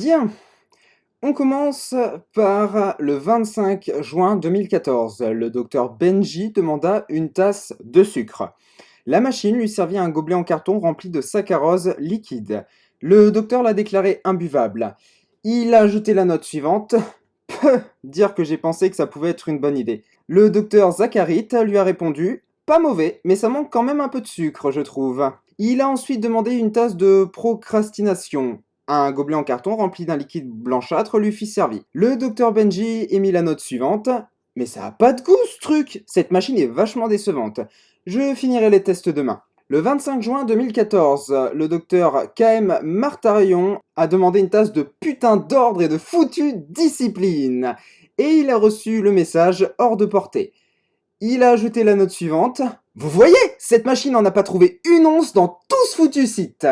Bien, on commence par le 25 juin 2014. Le docteur Benji demanda une tasse de sucre. La machine lui servit un gobelet en carton rempli de saccharose liquide. Le docteur l'a déclaré imbuvable. Il a ajouté la note suivante. Peu dire que j'ai pensé que ça pouvait être une bonne idée. Le docteur Zacharit lui a répondu. Pas mauvais, mais ça manque quand même un peu de sucre, je trouve. Il a ensuite demandé une tasse de procrastination. Un gobelet en carton rempli d'un liquide blanchâtre lui fit servir. Le docteur Benji émit la note suivante. Mais ça a pas de goût ce truc! Cette machine est vachement décevante. Je finirai les tests demain. Le 25 juin 2014, le docteur KM Martarion a demandé une tasse de putain d'ordre et de foutue discipline. Et il a reçu le message hors de portée. Il a ajouté la note suivante. Vous voyez, cette machine n'en a pas trouvé une once dans tout ce foutu site.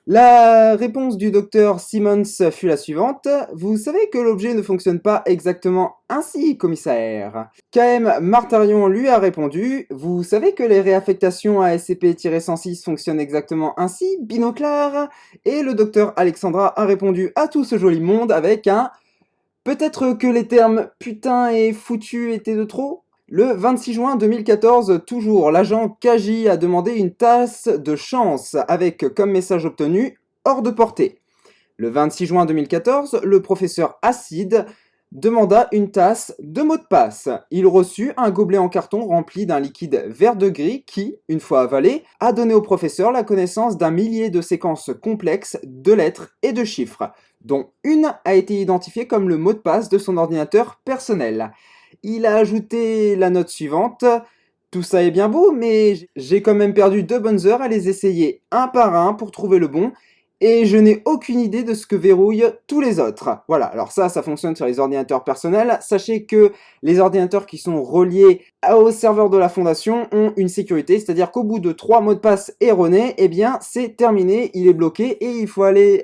La réponse du docteur Simmons fut la suivante. Vous savez que l'objet ne fonctionne pas exactement ainsi, commissaire. KM Martarion lui a répondu. Vous savez que les réaffectations à SCP-106 fonctionnent exactement ainsi, binoclard. Et le docteur Alexandra a répondu à tout ce joli monde avec un... Peut-être que les termes putain et foutu étaient de trop? Le 26 juin 2014, toujours, l'agent Kaji a demandé une tasse de chance avec comme message obtenu hors de portée. Le 26 juin 2014, le professeur Acide demanda une tasse de mot de passe. Il reçut un gobelet en carton rempli d'un liquide vert de gris qui, une fois avalé, a donné au professeur la connaissance d'un millier de séquences complexes de lettres et de chiffres, dont une a été identifiée comme le mot de passe de son ordinateur personnel. Il a ajouté la note suivante. Tout ça est bien beau, mais j'ai quand même perdu 2 bonnes heures à les essayer un par un pour trouver le bon, et je n'ai aucune idée de ce que verrouillent tous les autres. Voilà, alors ça fonctionne sur les ordinateurs personnels. Sachez que les ordinateurs qui sont reliés au serveur de la fondation ont une sécurité, c'est-à-dire qu'au bout de 3 mots de passe erronés, eh bien c'est terminé, il est bloqué, et il faut aller...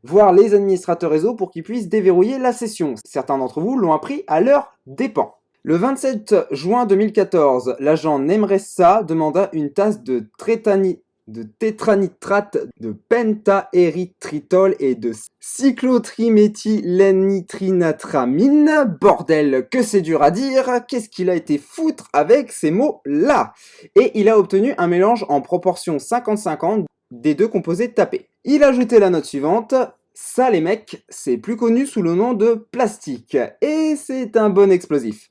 voir les administrateurs réseau pour qu'ils puissent déverrouiller la session. Certains d'entre vous l'ont appris à leurs dépens. Le 27 juin 2014, l'agent Nemressa demanda une tasse de tétranitrate de pentaérythritol et de cyclotriméthylènitrinatramine. Bordel, que c'est dur à dire. Qu'est-ce qu'il a été foutre avec ces mots-là? Et il a obtenu un mélange en proportion 50-50 des deux composés tapés. Il a ajouté la note suivante. Ça les mecs, c'est plus connu sous le nom de plastique. Et c'est un bon explosif.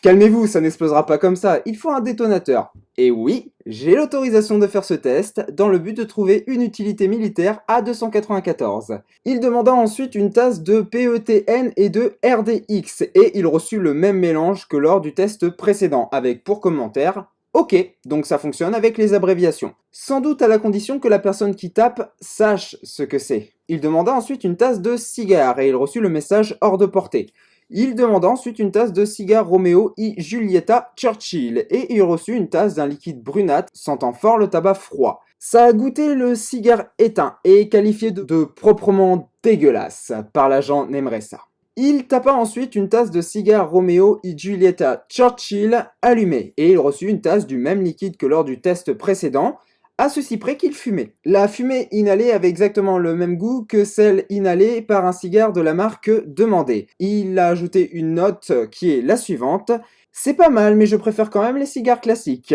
Calmez-vous, ça n'explosera pas comme ça, il faut un détonateur. Et oui, j'ai l'autorisation de faire ce test dans le but de trouver une utilité militaire à 294. Il demanda ensuite une tasse de PETN et de RDX, et il reçut le même mélange que lors du test précédent, avec pour commentaire... Ok, donc ça fonctionne avec les abréviations. Sans doute à la condition que la personne qui tape sache ce que c'est. Il demanda ensuite une tasse de cigare et il reçut le message hors de portée. Il demanda ensuite une tasse de cigare Romeo y Julieta Churchill et il reçut une tasse d'un liquide brunâtre sentant fort le tabac froid. Ça a goûté le cigare éteint et qualifié de proprement dégueulasse par l'agent Nemressa. Il tapa ensuite une tasse de cigare Romeo y Julieta Churchill allumée, et il reçut une tasse du même liquide que lors du test précédent, à ceci près qu'il fumait. La fumée inhalée avait exactement le même goût que celle inhalée par un cigare de la marque demandée. Il a ajouté une note qui est la suivante. C'est pas mal, mais je préfère quand même les cigares classiques.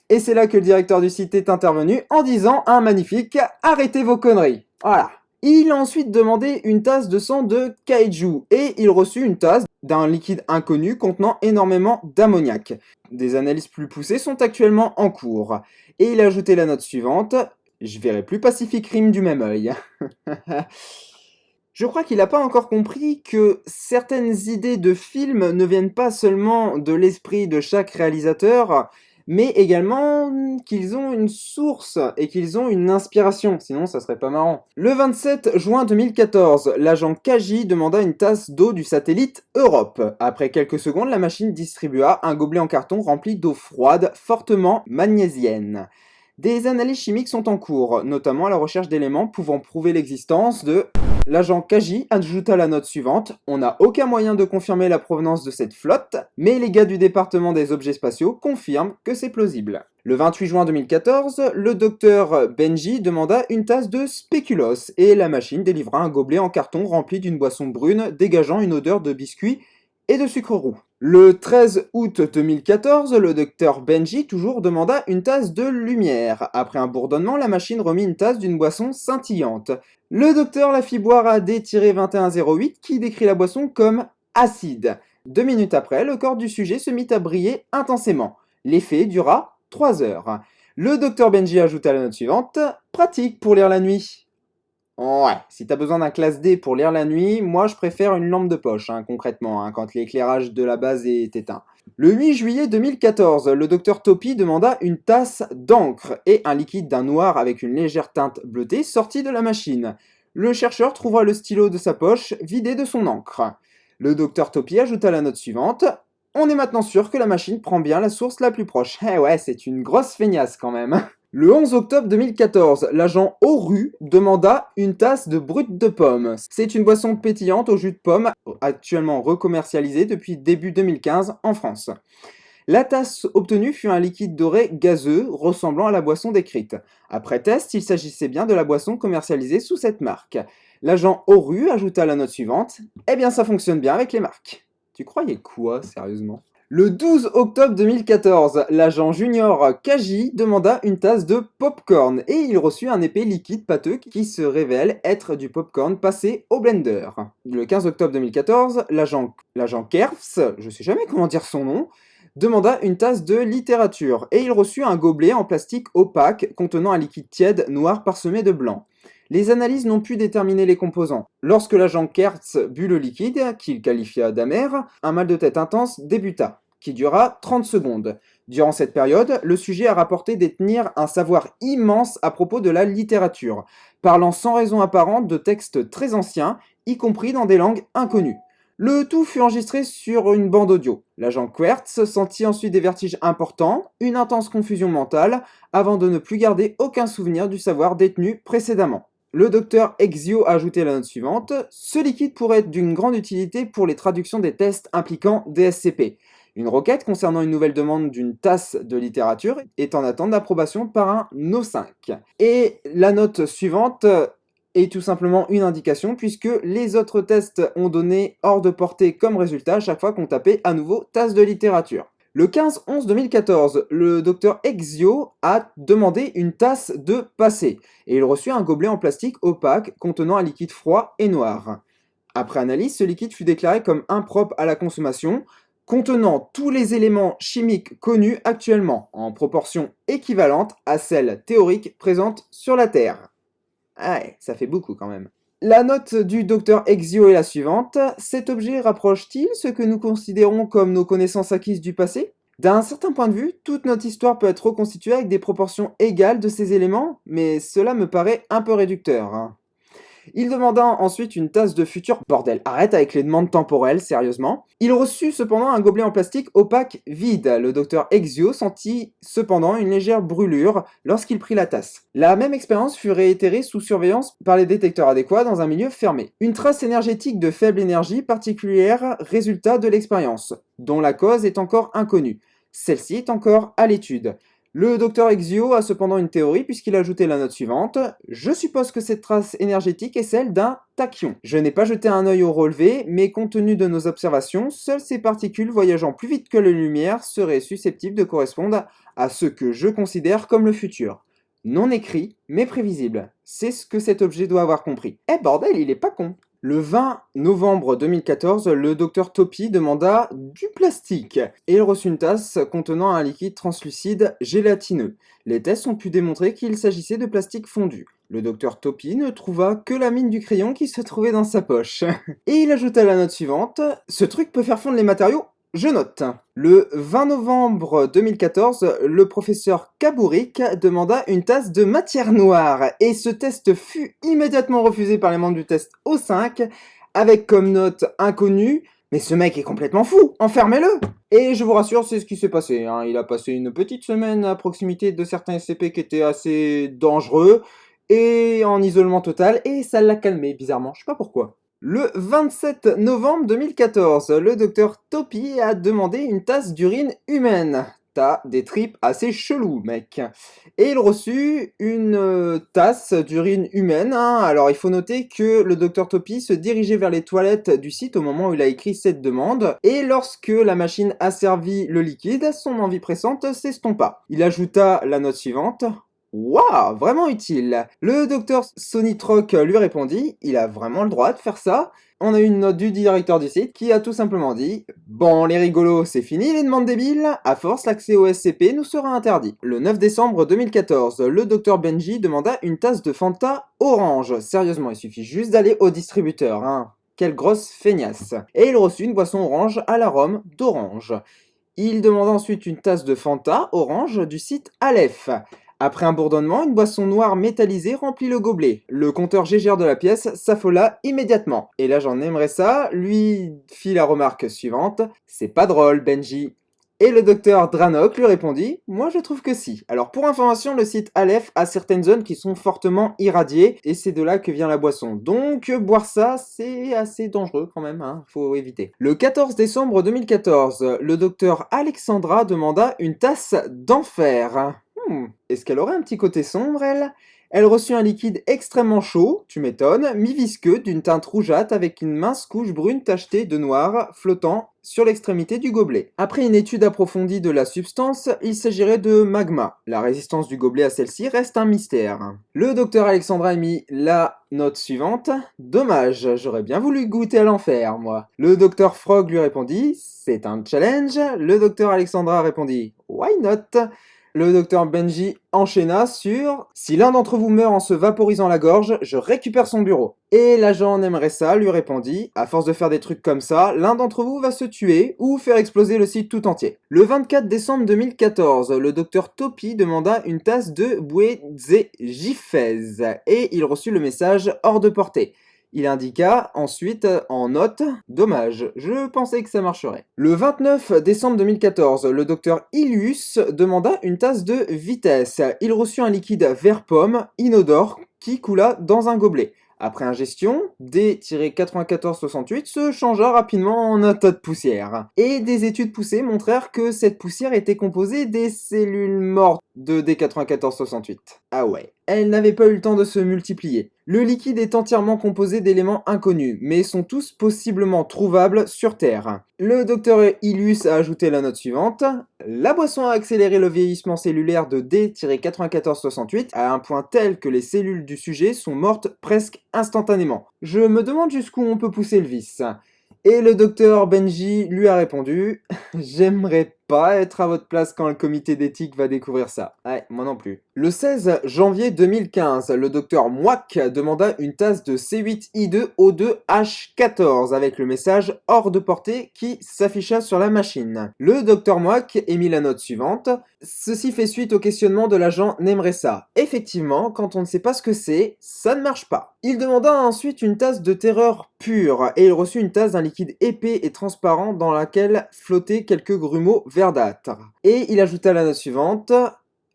Et c'est là que le directeur du site est intervenu en disant un magnifique « Arrêtez vos conneries ». Voilà. Il a ensuite demandé une tasse de sang de kaiju et il reçut une tasse d'un liquide inconnu contenant énormément d'ammoniac. Des analyses plus poussées sont actuellement en cours. Et il a ajouté la note suivante. Je verrai plus Pacific Rim du même œil. Je crois qu'il n'a pas encore compris que certaines idées de films ne viennent pas seulement de l'esprit de chaque réalisateur, mais également qu'ils ont une source et qu'ils ont une inspiration, sinon ça serait pas marrant. Le 27 juin 2014, l'agent Kaji demanda une tasse d'eau du satellite Europe. Après quelques secondes, la machine distribua un gobelet en carton rempli d'eau froide fortement magnésienne. Des analyses chimiques sont en cours, notamment à la recherche d'éléments pouvant prouver l'existence de... L'agent Kaji ajouta la note suivante. On n'a aucun moyen de confirmer la provenance de cette flotte, mais les gars du département des objets spatiaux confirment que c'est plausible. Le 28 juin 2014, le docteur Benji demanda une tasse de spéculoos et la machine délivra un gobelet en carton rempli d'une boisson brune dégageant une odeur de biscuit et de sucre roux. Le 13 août 2014, le docteur Benji toujours demanda une tasse de lumière. Après un bourdonnement, la machine remit une tasse d'une boisson scintillante. Le docteur la fit boire à D-2108 qui décrit la boisson comme acide. 2 minutes après, le corps du sujet se mit à briller intensément. L'effet dura 3 heures. Le docteur Benji ajouta la note suivante: pratique pour lire la nuit. Ouais, si t'as besoin d'un classe D pour lire la nuit, moi je préfère une lampe de poche, concrètement, quand l'éclairage de la base est éteint. Le 8 juillet 2014, le docteur Topi demanda une tasse d'encre et un liquide d'un noir avec une légère teinte bleutée sorti de la machine. Le chercheur trouva le stylo de sa poche vidé de son encre. Le docteur Topi ajouta la note suivante: on est maintenant sûr que la machine prend bien la source la plus proche. Eh ouais, c'est une grosse feignasse quand même. Le 11 octobre 2014, l'agent Oru demanda une tasse de brut de pomme. C'est une boisson pétillante au jus de pomme, actuellement recommercialisée depuis début 2015 en France. La tasse obtenue fut un liquide doré gazeux ressemblant à la boisson décrite. Après test, il s'agissait bien de la boisson commercialisée sous cette marque. L'agent Oru ajouta la note suivante: eh bien ça fonctionne bien avec les marques. Tu croyais quoi, sérieusement? Le 12 octobre 2014, l'agent Junior Kaji demanda une tasse de popcorn et il reçut un épais liquide pâteux qui se révèle être du popcorn passé au blender. Le 15 octobre 2014, l'agent Kerfs, je sais jamais comment dire son nom, demanda une tasse de littérature et il reçut un gobelet en plastique opaque contenant un liquide tiède noir parsemé de blanc. Les analyses n'ont pu déterminer les composants. Lorsque l'agent Kertz but le liquide, qu'il qualifia d'amer, un mal de tête intense débuta, qui dura 30 secondes. Durant cette période, le sujet a rapporté détenir un savoir immense à propos de la littérature, parlant sans raison apparente de textes très anciens, y compris dans des langues inconnues. Le tout fut enregistré sur une bande audio. L'agent Quertz sentit ensuite des vertiges importants, une intense confusion mentale, avant de ne plus garder aucun souvenir du savoir détenu précédemment. Le docteur Exio a ajouté la note suivante: ce liquide pourrait être d'une grande utilité pour les traductions des tests impliquant DSCP. Une requête concernant une nouvelle demande d'une tasse de littérature est en attente d'approbation par un No5. Et la note suivante est tout simplement une indication puisque les autres tests ont donné hors de portée comme résultat à chaque fois qu'on tapait à nouveau tasse de littérature. Le 15-11-2014, le docteur Exio a demandé une tasse de passé et il reçut un gobelet en plastique opaque contenant un liquide froid et noir. Après analyse, ce liquide fut déclaré comme impropre à la consommation, contenant tous les éléments chimiques connus actuellement, en proportion équivalente à celles théoriques présentes sur la Terre. Ah ouais, ça fait beaucoup quand même. La note du docteur Exio est la suivante: cet objet rapproche-t-il ce que nous considérons comme nos connaissances acquises du passé? D'un certain point de vue, toute notre histoire peut être reconstituée avec des proportions égales de ces éléments, mais cela me paraît un peu réducteur. Il demanda ensuite une tasse de futur. Bordel, arrête avec les demandes temporelles, sérieusement. Il reçut cependant un gobelet en plastique opaque vide. Le docteur Exio sentit cependant une légère brûlure lorsqu'il prit la tasse. La même expérience fut réitérée sous surveillance par les détecteurs adéquats dans un milieu fermé. Une trace énergétique de faible énergie particulière résulta de l'expérience, dont la cause est encore inconnue. Celle-ci est encore à l'étude. Le docteur Exio a cependant une théorie puisqu'il a ajouté la note suivante: je suppose que cette trace énergétique est celle d'un tachyon. Je n'ai pas jeté un œil au relevé, mais compte tenu de nos observations, seules ces particules voyageant plus vite que la lumière seraient susceptibles de correspondre à ce que je considère comme le futur. Non écrit, mais prévisible. C'est ce que cet objet doit avoir compris. Eh bordel, il est pas con. Le 20 novembre 2014, le docteur Topi demanda du plastique et il reçut une tasse contenant un liquide translucide gélatineux. Les tests ont pu démontrer qu'il s'agissait de plastique fondu. Le docteur Topi ne trouva que la mine du crayon qui se trouvait dans sa poche. Et il ajouta la note suivante: ce truc peut faire fondre les matériaux. Je note. Le 20 novembre 2014, le professeur Kabourik demanda une tasse de matière noire et ce test fut immédiatement refusé par les membres du test O5 avec comme note inconnue: mais ce mec est complètement fou, enfermez-le! Et je vous rassure, c'est ce qui s'est passé. Il a passé une petite semaine à proximité de certains SCP qui étaient assez dangereux et en isolement total et ça l'a calmé bizarrement, je sais pas pourquoi. Le 27 novembre 2014, le docteur Topi a demandé une tasse d'urine humaine. t'as des tripes assez chelous, mec. Et il reçut une tasse d'urine humaine, hein. Alors il faut noter que le docteur Topi se dirigeait vers les toilettes du site au moment où il a écrit cette demande, et lorsque la machine a servi le liquide, son envie pressante s'estompa. Il ajouta la note suivante. Waouh, vraiment utile. Le docteur Sonitrock lui répondit, il a vraiment le droit de faire ça. On a eu une note du directeur du site qui a tout simplement dit « Bon, les rigolos, c'est fini les demandes débiles, à force l'accès au SCP nous sera interdit. » Le 9 décembre 2014, le docteur Benji demanda une tasse de Fanta orange. Sérieusement, il suffit juste d'aller au distributeur, hein. Quelle grosse feignasse. Et il reçut une boisson orange à l'arôme d'orange. Il demanda ensuite une tasse de Fanta orange du site Aleph. Après un bourdonnement, une boisson noire métallisée remplit le gobelet. Le compteur GGR de la pièce s'affola immédiatement. Et là, j'en aimerais ça, lui fit la remarque suivante. C'est pas drôle, Benji. Et le docteur Dranok lui répondit, moi je trouve que si. Alors pour information, le site Aleph a certaines zones qui sont fortement irradiées, et c'est de là que vient la boisson. Donc boire ça, c'est assez dangereux quand même, hein, faut éviter. Le 14 décembre 2014, le docteur Alexandra demanda une tasse d'enfer. Est-ce qu'elle aurait un petit côté sombre, elle? Elle reçut un liquide extrêmement chaud, tu m'étonnes, mi-visqueux, d'une teinte rougeâtre avec une mince couche brune tachetée de noir flottant sur l'extrémité du gobelet. Après une étude approfondie de la substance, il s'agirait de magma. La résistance du gobelet à celle-ci reste un mystère. Le docteur Alexandra émit la note suivante. Dommage, j'aurais bien voulu goûter à l'enfer, moi. Le docteur Frog lui répondit, c'est un challenge. Le docteur Alexandra répondit, why not? Le docteur Benji enchaîna sur « Si l'un d'entre vous meurt en se vaporisant la gorge, je récupère son bureau. » Et l'agent aimerait ça lui répondit « À force de faire des trucs comme ça, l'un d'entre vous va se tuer ou faire exploser le site tout entier. » Le 24 décembre 2014, le docteur Topi demanda une tasse de Boué-Zé-Gifez et il reçut le message hors de portée. Il indiqua ensuite en note « Dommage, je pensais que ça marcherait ». Le 29 décembre 2014, le docteur Ilius demanda une tasse de vitesse. Il reçut un liquide vert pomme, inodore, qui coula dans un gobelet. Après ingestion, D-9468 se changea rapidement en un tas de poussière. Et des études poussées montrèrent que cette poussière était composée des cellules mortes de D-9468. Ah ouais, elles n'avaient pas eu le temps de se multiplier. Le liquide est entièrement composé d'éléments inconnus, mais sont tous possiblement trouvables sur Terre. Le docteur Ilius a ajouté la note suivante. La boisson a accéléré le vieillissement cellulaire de D-9468 à un point tel que les cellules du sujet sont mortes presque instantanément. Je me demande jusqu'où on peut pousser le vice. Et le docteur Benji lui a répondu « J'aimerais pas être à votre place quand le comité d'éthique va découvrir ça. » Ouais, moi non plus. Le 16 janvier 2015, le docteur Mouak demanda une tasse de C8I2O2H14 avec le message hors de portée qui s'afficha sur la machine. Le docteur Mouak émit la note suivante. Ceci fait suite au questionnement de l'agent Nemresa. Effectivement, quand on ne sait pas ce que c'est, ça ne marche pas. Il demanda ensuite une tasse de terreur pure et il reçut une tasse d'un liquide épais et transparent dans laquelle flottaient quelques grumeaux verdâtres. Et il ajouta la note suivante.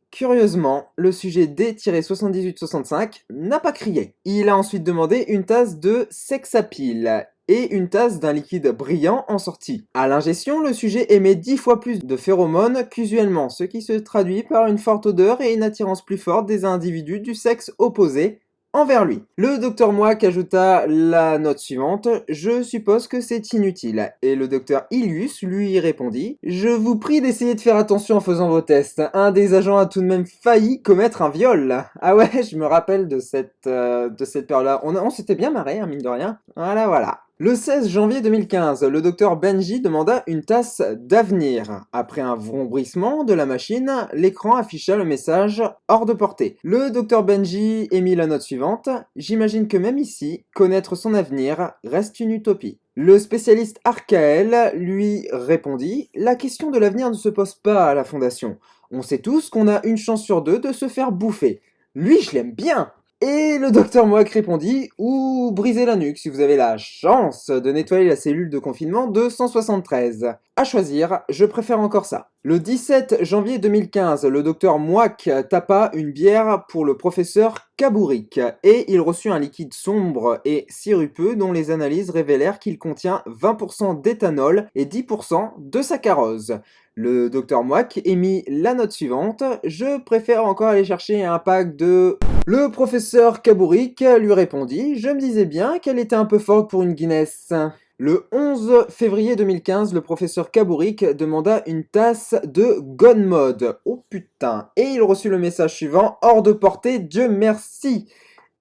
Curieusement, le sujet D-7865 n'a pas crié. Il a ensuite demandé une tasse de sexapile et une tasse d'un liquide brillant en sortie. À l'ingestion, le sujet émet 10 fois plus de phéromones qu'usuellement, ce qui se traduit par une forte odeur et une attirance plus forte des individus du sexe opposé envers lui. Le docteur Mouak ajouta la note suivante. Je suppose que c'est inutile. Et le docteur Ilius lui répondit. Je vous prie d'essayer de faire attention en faisant vos tests. Un des agents a tout de même failli commettre un viol. Ah ouais, je me rappelle de cette période-là. On s'était bien marré, hein, mine de rien. Voilà. Le 16 janvier 2015, le docteur Benji demanda une tasse d'avenir. Après un vrombrissement de la machine, l'écran afficha le message hors de portée. Le docteur Benji émit la note suivante. J'imagine que même ici, connaître son avenir reste une utopie. Le spécialiste Arkael lui répondit. La question de l'avenir ne se pose pas à la Fondation. On sait tous qu'on a une chance sur deux de se faire bouffer. Lui, je l'aime bien! Et le docteur Mouak répondit « Ou brisez la nuque si vous avez la chance de nettoyer la cellule de confinement 273. » À choisir, je préfère encore ça. Le 17 janvier 2015, le docteur Mouak tapa une bière pour le professeur Kabourik et il reçut un liquide sombre et sirupeux dont les analyses révélèrent qu'il contient 20% d'éthanol et 10% de saccharose. Le docteur Mouak émit la note suivante: je préfère encore aller chercher un pack de... Le professeur Kabourik lui répondit: je me disais bien qu'elle était un peu forte pour une Guinness. Le 11 février 2015, le professeur Kabourik demanda une tasse de Gone Mode. Oh putain. Et il reçut le message suivant: hors de portée, Dieu merci.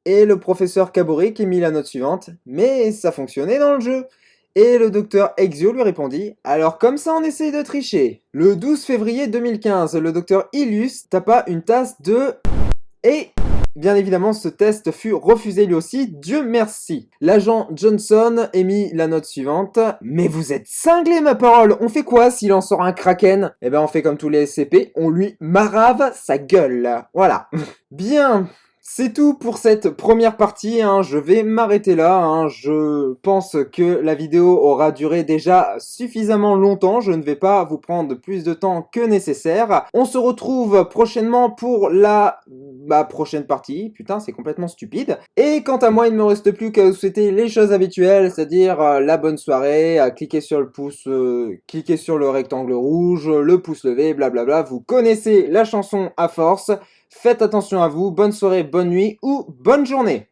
Et le professeur Kabourik émit la note suivante: mais ça fonctionnait dans le jeu. Et le docteur Exio lui répondit: alors comme ça on essaye de tricher. Le 12 février 2015, le docteur Illus tapa une tasse de... Et bien évidemment, ce test fut refusé lui aussi, Dieu merci. L'agent Johnson émit la note suivante: mais vous êtes cinglé ma parole, on fait quoi s'il en sort un kraken? Eh ben on fait comme tous les SCP, on lui marave sa gueule. Voilà. Bien. C'est tout pour cette première partie, hein. Je vais m'arrêter là, hein. Je pense que la vidéo aura duré déjà suffisamment longtemps. Je ne vais pas vous prendre plus de temps que nécessaire. On se retrouve prochainement pour la prochaine partie. Putain, c'est complètement stupide. Et quant à moi, il ne me reste plus qu'à vous souhaiter les choses habituelles, c'est-à-dire la bonne soirée, à cliquer sur le pouce, cliquer sur le rectangle rouge, le pouce levé, blablabla. Vous connaissez la chanson à force. Faites attention à vous, bonne soirée, bonne nuit ou bonne journée.